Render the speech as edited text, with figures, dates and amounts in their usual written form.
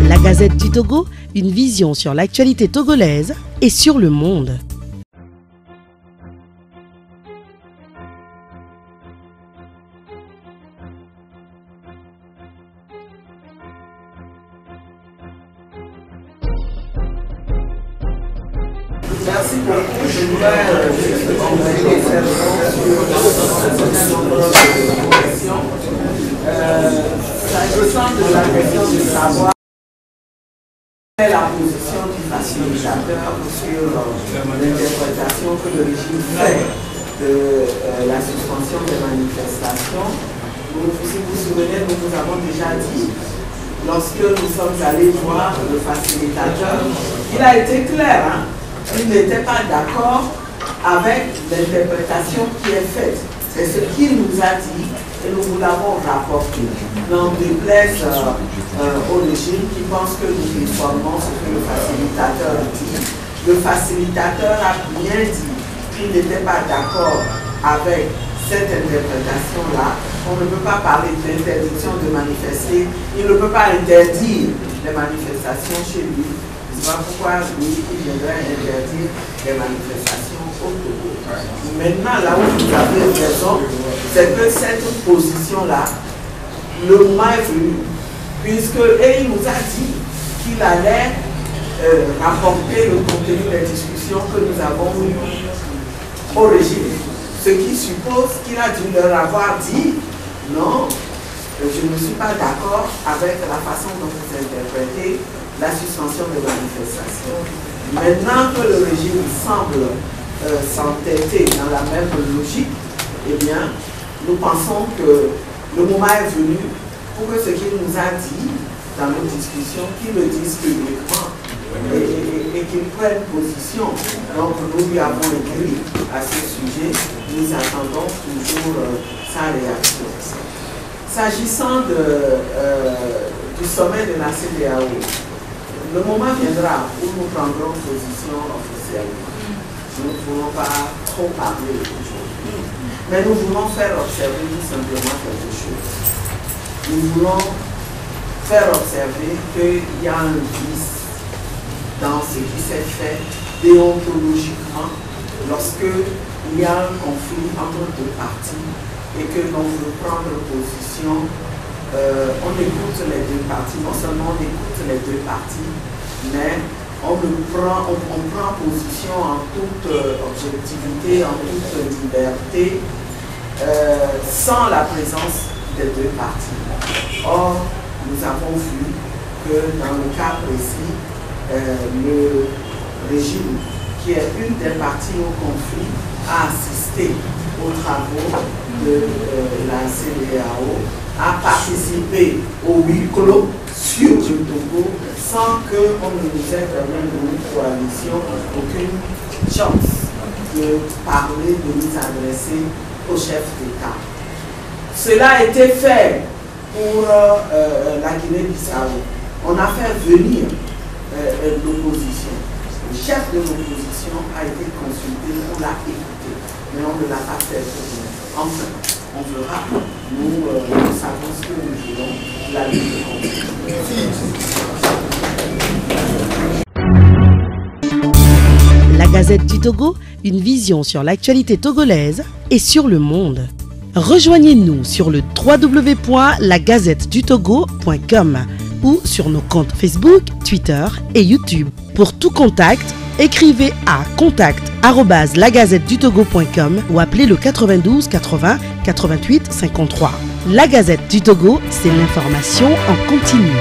La Gazette du Togo, une vision sur l'actualité togolaise et sur le monde. Merci beaucoup. Je voudrais juste envoyer cette question. S'agissant de la question de savoir quelle est la position du facilitateur sur l'interprétation que le régime fait de la suspension des manifestations. Si vous vous souvenez, nous vous avons déjà dit, lorsque nous sommes allés voir le facilitateur, il a été clair, hein? Il n'était pas d'accord avec l'interprétation qui est faite. C'est ce qu'il nous a dit et nous vous l'avons rapporté. N'en déplaise au régime qui pense que nous informons ce que le facilitateur dit. Le facilitateur a bien dit qu'il n'était pas d'accord avec cette interprétation-là. On ne peut pas parler d'interdiction de manifester. Il ne peut pas interdire les manifestations chez lui. Voilà pourquoi lui, il viendrait interdire les manifestations au Togo. Maintenant, là où vous avez raison, c'est que cette position-là, le moment est venu, puisque il nous a dit qu'il allait rapporter le contenu des discussions que nous avons eues au régime. Ce qui suppose qu'il a dû leur avoir dit non, je ne suis pas d'accord avec la façon dont vous interprétez la suspension des manifestations. Maintenant que le régime semble s'entêter dans la même logique, eh bien, nous pensons que le moment est venu pour que ce qu'il nous a dit dans nos discussions, qu'il le dise publiquement et qu'il prenne position. Donc, nous lui avons écrit à ce sujet, nous attendons toujours sa réaction. S'agissant du sommet de la CEDEAO, le moment viendra où nous prendrons position officiellement. Nous ne voulons pas trop parler aujourd'hui, mais nous voulons faire observer tout simplement quelque chose. Nous voulons faire observer qu'il y a un vice dans ce qui s'est fait déontologiquement lorsque il y a un conflit entre deux parties et que l'on veut prendre position. On écoute les deux parties, non seulement on écoute les deux parties, mais on prend position en toute objectivité, en toute liberté, sans la présence des deux parties. Or, nous avons vu que dans le cas précis, le régime, qui est une des parties au conflit, a assisté aux travaux de la CEDEAO, a participé au huis clos sur le Togo sans qu'on ne nous ait permis de notre coalition aucune chance de parler, de nous adresser au chef d'État. Cela a été fait pour la Guinée-Bissau. On a fait venir l'opposition. Le chef de l'opposition a été consulté, on l'a écouté, mais on ne l'a pas fait pour nous. Enfin, on verra. Nous savons ce que nous voulons, la lutte continue. La Gazette du Togo, une vision sur l'actualité togolaise et sur le monde. Rejoignez-nous sur le www.lagazettedutogo.com ou sur nos comptes Facebook, Twitter et YouTube. Pour tout contact, écrivez à contact@lagazettedutogo.com ou appelez le 92 80 88 53. La Gazette du Togo, c'est l'information en continu.